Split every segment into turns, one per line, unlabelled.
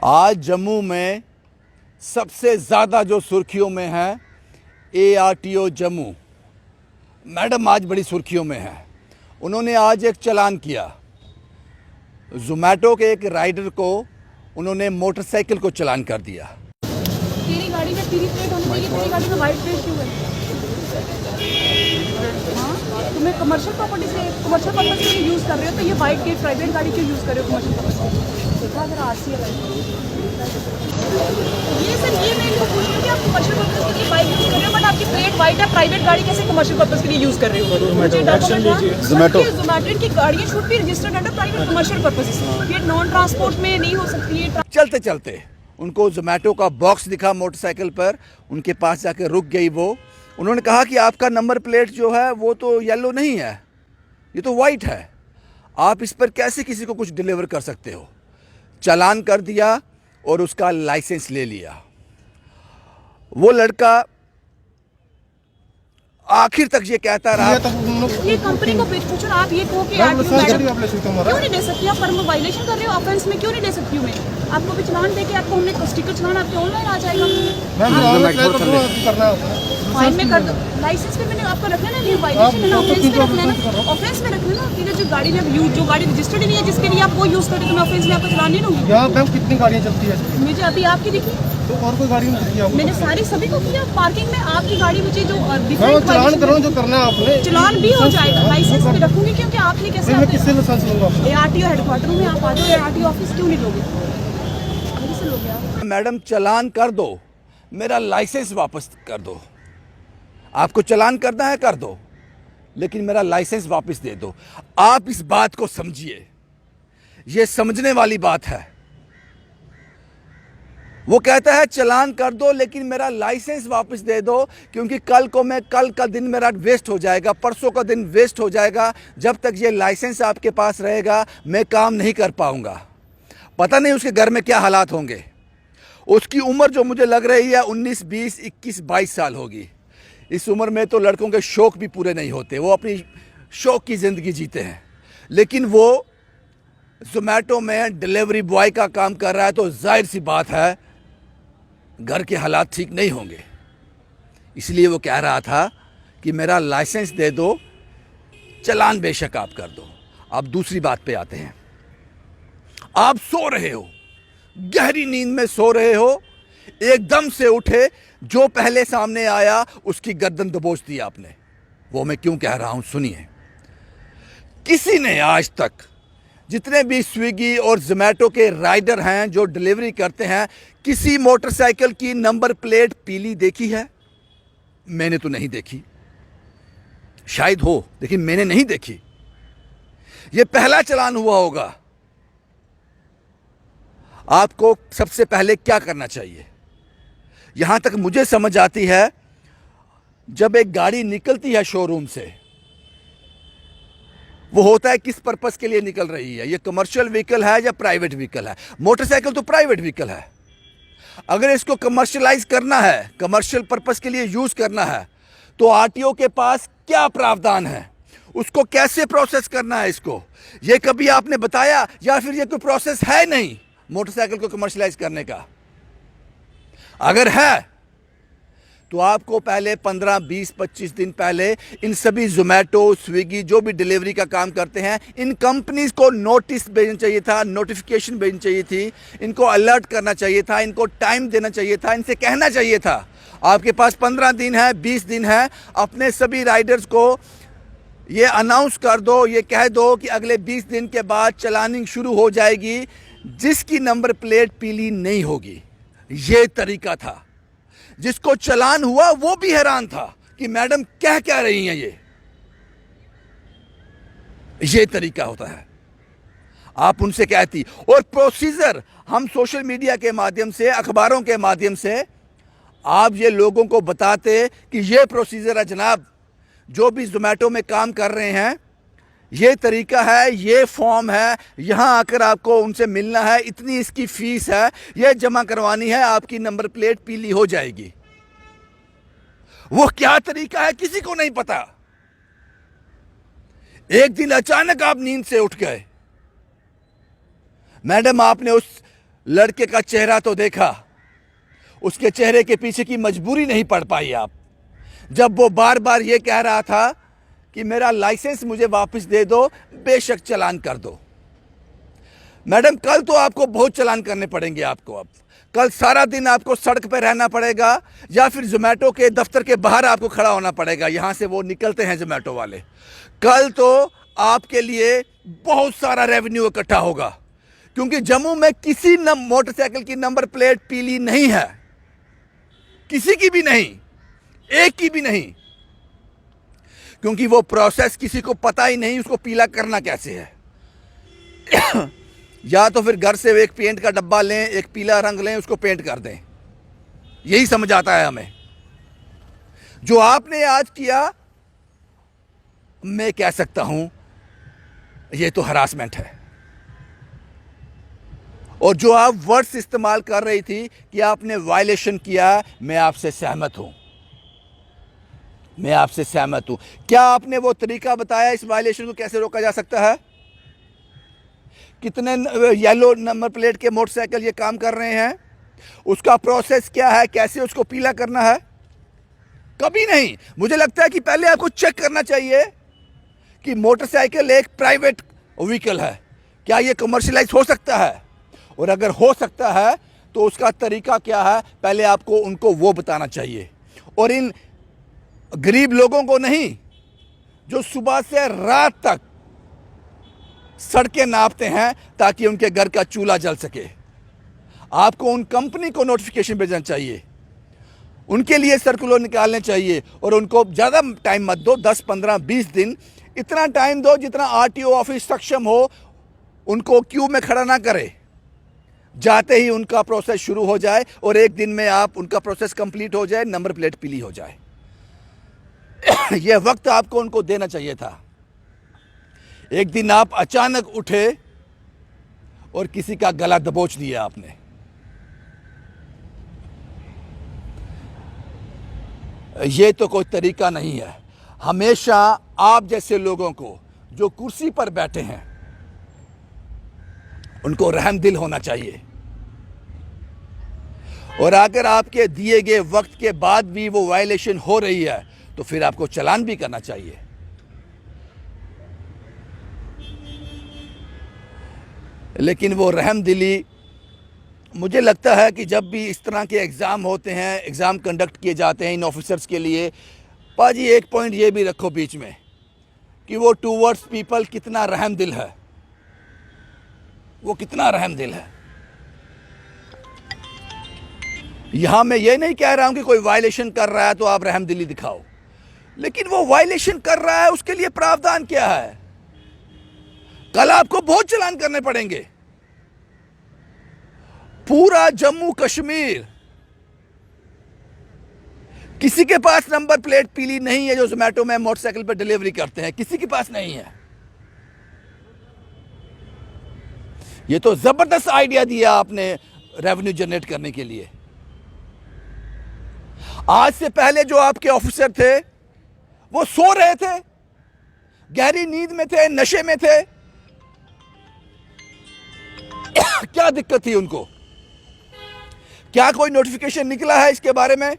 आज जम्मू में सबसे ज़्यादा जो सुर्खियों में है ARTO जम्मू मैडम आज बड़ी सुर्खियों में है। उन्होंने आज एक चालान किया। ज़ोमैटो के एक राइडर को उन्होंने मोटरसाइकिल को चालान कर दिया।
तेरी गाड़ी में पीली प्लेट होनी चाहिए, तेरी गाड़ी में वाइट प्लेट क्यों है? हाँ, तुम्हें कमर्शियल प्रॉपर्टी से कमर्शियल पर्पज के लिए यूज़ कर रहे हो तो ये वाइट गेट प्राइवेट गाड़ी क्यों यूज़ कर रहे हो कमर्शियल पर्पज? देखा अगर आरसी है ये सर, ये मैं इनको पूछ रही हूँ कि आप कमर्शियल पर्पज के लिए बाइक यूज़ कर रहे हो बट आपकी प्लेट वाइट है, प्राइवेट गाड़ी कैसे कमर्शियल पर्पज के लिए यूज़ कर रहे हो? मुझे ज़ोमैटो की गाड़ियाँ should be registered under private commercial purposes. ये नॉन ट्रांसपोर्ट में नहीं हो सकती है।
चलते चलते उनको ज़ोमैटो का बॉक्स दिखा मोटरसाइकिल पर, उनके पास जाके रुक गई वो। उन्होंने कहा कि आपका नंबर प्लेट जो है वो तो येलो नहीं है, ये तो वाइट है, आप इस पर कैसे किसी को कुछ डिलीवर कर सकते हो? चालान कर दिया और उसका लाइसेंस ले लिया। वो लड़का आखिर तक ये कहता रहा।
ये कंपनी को पूछो ना, आप ये कहो कि क्यों नहीं दे सकती? आप फर्म वायलेशन कर रहे हो, ऑफेंस में क्यों नहीं दे सकती हूँ मैं? आपको भी चलान दे के आपको हमने स्टिकर चलान आपके ऑनलाइन आ जाएगा। फाइन में कर दो, लाइसेंस पे मैंने आपको रखना है ना, वायलेशन है ना, ऑफेंस में रखना है ना, ऑफेंस में रखना है ना। जो गाड़ी में जो गाड़ी रजिस्टर्ड नहीं है जिसके लिए आप वो यूज करें तो मैं ऑफेंस में आपको चलान नहीं दूंगी।
यहाँ मैम कितनी गाड़ियाँ चलती है?
मुझे अभी आपकी दिखी
तो और कोई गाड़ी नहीं?
मैंने सारी सभी को किया पार्किंग में, आपकी गाड़ी मुझे जो
चलान करो जो करना है आपने,
चलान भी हो जाएगा, लाइसेंस भी रखूंगी क्योंकि आपने कैसे
मैं किससे लाइसेंस लूंगा?
ARTO हेडक्वार्टर में आप आ जाओ, ARTO ऑफिस क्यों नहीं लोगे? किससे लोगे आप?
मैडम चालान कर दो, मेरा लाइसेंस वापस कर दो। आपको चालान करना है कर दो, लेकिन मेरा लाइसेंस वापस दे दो। आप इस बात को समझिए, यह समझने वाली बात है। वो कहता है चालान कर दो लेकिन मेरा लाइसेंस वापस दे दो, क्योंकि कल का दिन मेरा वेस्ट हो जाएगा, परसों का दिन वेस्ट हो जाएगा। जब तक ये लाइसेंस आपके पास रहेगा मैं काम नहीं कर पाऊंगा। पता नहीं उसके घर में क्या हालात होंगे। उसकी उम्र जो मुझे लग रही है 19, 20, 21, 22 साल होगी। इस उम्र में तो लड़कों के शौक भी पूरे नहीं होते, वो अपनी शौक की ज़िंदगी जीते हैं। लेकिन वो ज़ोमैटो में डिलीवरी बॉय का काम कर रहा है तो जाहिर सी बात है घर के हालात ठीक नहीं होंगे। इसलिए वो कह रहा था कि मेरा लाइसेंस दे दो, चालान बेशक आप कर दो। अब दूसरी बात पे आते हैं। आप सो रहे हो, गहरी नींद में सो रहे हो, एकदम से उठे, जो पहले सामने आया उसकी गर्दन दबोच दी आपने। वो मैं क्यों कह रहा हूं सुनिए। किसी ने आज तक, जितने भी स्विगी और ज़ोमैटो के राइडर हैं जो डिलीवरी करते हैं, किसी मोटरसाइकिल की नंबर प्लेट पीली देखी है? मैंने तो नहीं देखी, शायद हो लेकिन मैंने नहीं देखी। यह पहला चालान हुआ होगा। आपको सबसे पहले क्या करना चाहिए? यहां तक मुझे समझ आती है, जब एक गाड़ी निकलती है शोरूम से, वो होता है किस पर्पस के लिए निकल रही है। ये कमर्शियल व्हीकल है या प्राइवेट व्हीकल है? मोटरसाइकिल तो प्राइवेट व्हीकल है। अगर इसको कमर्शियलाइज करना है, कमर्शियल पर्पस के लिए यूज करना है, तो आरटीओ के पास क्या प्रावधान है, उसको कैसे प्रोसेस करना है इसको, ये कभी आपने बताया? या फिर ये कोई प्रोसेस है नहीं मोटरसाइकिल को कमर्शियलाइज करने का? अगर है तो आपको पहले 15, 20, 25 दिन पहले इन सभी ज़ोमैटो, स्विगी जो भी डिलीवरी का काम करते हैं, इन कंपनीज को नोटिस भेजना चाहिए था, नोटिफिकेशन भेजनी चाहिए थी, इनको अलर्ट करना चाहिए था, इनको टाइम देना चाहिए था, इनसे कहना चाहिए था आपके पास 15 दिन है, 20 दिन है, अपने सभी राइडर्स को ये अनाउंस कर दो, ये कह दो कि अगले 20 दिन के बाद चलानिंग शुरू हो जाएगी जिसकी नंबर प्लेट पीली नहीं होगी। ये तरीका था। जिसको चालान हुआ वो भी हैरान था कि मैडम कह क्या रही हैं ये तरीका होता है। आप उनसे कहती, और प्रोसीजर हम सोशल मीडिया के माध्यम से, अखबारों के माध्यम से आप ये लोगों को बताते कि ये प्रोसीजर है जनाब, जो भी ज़ोमैटो में काम कर रहे हैं ये तरीका है, ये फॉर्म है, यहां आकर आपको उनसे मिलना है, इतनी इसकी फीस है, ये जमा करवानी है, आपकी नंबर प्लेट पीली हो जाएगी। वो क्या तरीका है किसी को नहीं पता। एक दिन अचानक आप नींद से उठ गए, मैडम आपने उस लड़के का चेहरा तो देखा, उसके चेहरे के पीछे की मजबूरी नहीं पढ़ पाई आप, जब वो बार बार ये कह रहा था कि मेरा लाइसेंस मुझे वापस दे दो, बेशक चालान कर दो। मैडम, कल तो आपको बहुत चालान करने पड़ेंगे। आपको अब कल सारा दिन आपको सड़क पर रहना पड़ेगा या फिर जोमेटो के दफ्तर के बाहर आपको खड़ा होना पड़ेगा। यहाँ से वो निकलते हैं जोमेटो वाले। कल तो आपके लिए बहुत सारा रेवेन्यू इकट्ठा होगा, क्योंकि जम्मू में किसी मोटरसाइकिल की नंबर प्लेट पीली नहीं है, किसी की भी नहीं, एक की भी नहीं, क्योंकि वो प्रोसेस किसी को पता ही नहीं उसको पीला करना कैसे है। या तो फिर घर से एक पेंट का डब्बा लें, एक पीला रंग लें, उसको पेंट कर दें, यही समझ आता है हमें। जो आपने आज किया, मैं कह सकता हूं ये तो हरासमेंट है। और जो आप वर्ड्स इस्तेमाल कर रही थी कि आपने वायलेशन किया, मैं आपसे सहमत हूं, मैं आपसे सहमत हूं। क्या आपने वो तरीका बताया इस वायलेशन को कैसे रोका जा सकता है? कितने येलो नंबर प्लेट के मोटरसाइकिल ये काम कर रहे हैं, उसका प्रोसेस क्या है, कैसे उसको पीला करना है? कभी नहीं। मुझे लगता है कि पहले आपको चेक करना चाहिए कि मोटरसाइकिल एक प्राइवेट व्हीकल है, क्या ये कमर्शियलाइज हो सकता है, और अगर हो सकता है तो उसका तरीका क्या है, पहले आपको उनको वो बताना चाहिए। और इन गरीब लोगों को नहीं, जो सुबह से रात तक सड़कें नापते हैं ताकि उनके घर का चूल्हा जल सके, आपको उन कंपनी को नोटिफिकेशन भेजना चाहिए, उनके लिए सर्कुलर निकालने चाहिए, और उनको ज़्यादा टाइम मत दो, 10, 15, 20 दिन, इतना टाइम दो जितना आरटीओ ऑफिस सक्षम हो, उनको क्यू में खड़ा ना करे, जाते ही उनका प्रोसेस शुरू हो जाए और एक दिन में आप उनका प्रोसेस कंप्लीट हो जाए, नंबर प्लेट पीली हो जाए। यह वक्त आपको उनको देना चाहिए था। एक दिन आप अचानक उठे और किसी का गला दबोच दिया आपने। यह तो कोई तरीका नहीं है। हमेशा आप जैसे लोगों को जो कुर्सी पर बैठे हैं उनको रहम दिल होना चाहिए, और अगर आपके दिए गए वक्त के बाद भी वो वायलेशन हो रही है तो फिर आपको चालान भी करना चाहिए। लेकिन वो रहम दिली, मुझे लगता है कि जब भी इस तरह के एग्ज़ाम होते हैं, एग्ज़ाम कंडक्ट किए जाते हैं इन ऑफिसर्स के लिए, पाजी एक पॉइंट ये भी रखो बीच में कि वो टूवर्ड्स पीपल कितना रहम दिल है, वो कितना रहम दिल है। यहां मैं ये नहीं कह रहा हूं कि कोई वायलेशन कर रहा है तो आप रहम दिली दिखाओ, लेकिन वो वायलेशन कर रहा है उसके लिए प्रावधान क्या है? कल आपको बहुत चालान करने पड़ेंगे। पूरा जम्मू कश्मीर, किसी के पास नंबर प्लेट पीली नहीं है जो जोमेटो में मोटरसाइकिल पर डिलीवरी करते हैं, किसी के पास नहीं है। ये तो जबरदस्त आइडिया दिया आपने रेवेन्यू जनरेट करने के लिए। आज से पहले जो आपके ऑफिसर थे वो सो रहे थे, गहरी नींद में थे, नशे में थे। क्या दिक्कत थी उनको? क्या कोई नोटिफिकेशन निकला है इसके बारे में?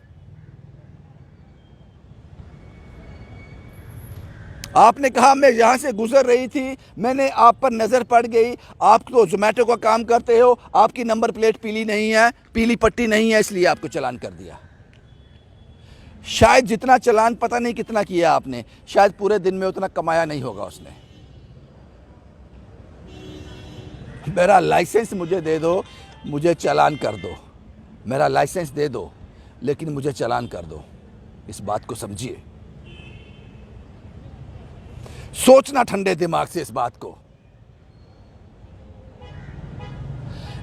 आपने कहा मैं यहां से गुजर रही थी, मैंने आप पर नजर पड़ गई, आप तो जोमेटो का काम करते हो, आपकी नंबर प्लेट पीली नहीं है, पीली पट्टी नहीं है, इसलिए आपको चालान कर दिया। शायद जितना चालान पता नहीं कितना किया आपने, शायद पूरे दिन में उतना कमाया नहीं होगा उसने। मेरा लाइसेंस मुझे दे दो, मुझे चालान कर दो, मेरा लाइसेंस दे दो लेकिन मुझे चालान कर दो। इस बात को समझिए, सोचना ठंडे दिमाग से इस बात को।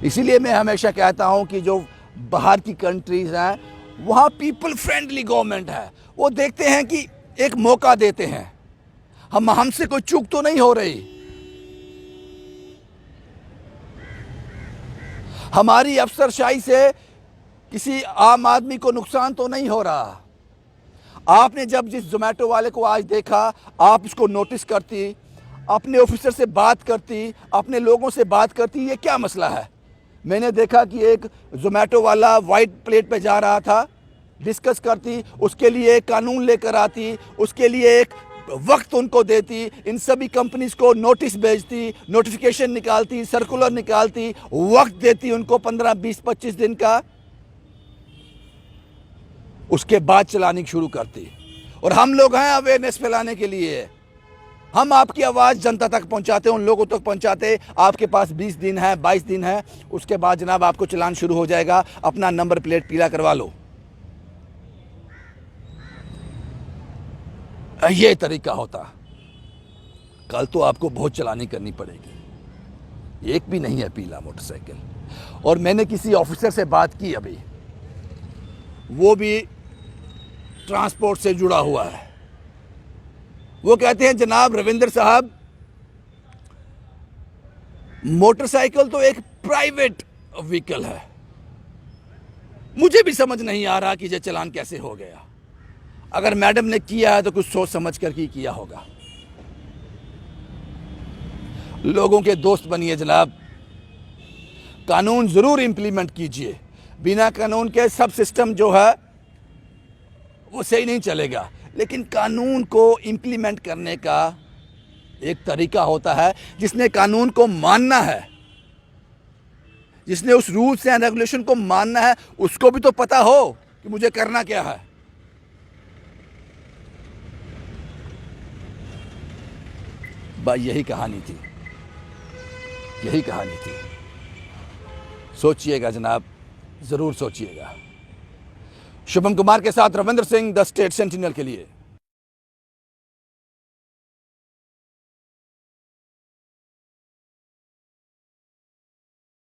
इसीलिए मैं हमेशा कहता हूं कि जो बाहर की कंट्रीज हैं वहां पीपल फ्रेंडली गवर्नमेंट है, वो देखते हैं कि एक मौका देते हैं, हमसे कोई चूक तो नहीं हो रही, हमारी अफसरशाही से किसी आम आदमी को नुकसान तो नहीं हो रहा। आपने जब जिस जोमेटो वाले को आज देखा, आप उसको नोटिस करती, अपने ऑफिसर से बात करती, अपने लोगों से बात करती, ये क्या मसला है? मैंने देखा कि एक जोमेटो वाला वाइट प्लेट पे जा रहा था, डिस्कस करती, उसके लिए एक कानून लेकर आती, उसके लिए एक वक्त उनको देती, इन सभी कंपनीज को नोटिस भेजती, नोटिफिकेशन निकालती, सर्कुलर निकालती, वक्त देती उनको 15, 20, 25 दिन का, उसके बाद चलानी शुरू करती। और हम लोग हैं अवेयरनेस फैलाने के लिए, हम आपकी आवाज़ जनता तक पहुंचाते, उन लोगों तक पहुंचाते। आपके पास 20 दिन है, 22 दिन है, उसके बाद जनाब आपको चलान शुरू हो जाएगा। अपना नंबर प्लेट पीला करवा लो। ये तरीका होता। कल तो आपको बहुत चलानी करनी पड़ेगी। एक भी नहीं है पीला मोटरसाइकिल। और मैंने किसी ऑफिसर से बात की अभी, वो भी ट्रांसपोर्ट से जुड़ा हुआ है। वो कहते हैं जनाब रविंद्र साहब, मोटरसाइकिल तो एक प्राइवेट व्हीकल है, मुझे भी समझ नहीं आ रहा कि ये चलान कैसे हो गया। अगर मैडम ने किया है तो कुछ सोच समझ कर ही किया होगा। लोगों के दोस्त बनिए जनाब, कानून जरूर इंप्लीमेंट कीजिए। बिना कानून के सब सिस्टम जो है वो सही नहीं चलेगा, लेकिन कानून को इंप्लीमेंट करने का एक तरीका होता है। जिसने कानून को मानना है, जिसने उस रूल्स एंड रेगुलेशन को मानना है, उसको भी तो पता हो कि मुझे करना क्या है। भाई यही कहानी थी, यही कहानी थी। सोचिएगा जनाब, जरूर सोचिएगा। शुभम कुमार के साथ Ravindra Singh, the state sentinel के लिए।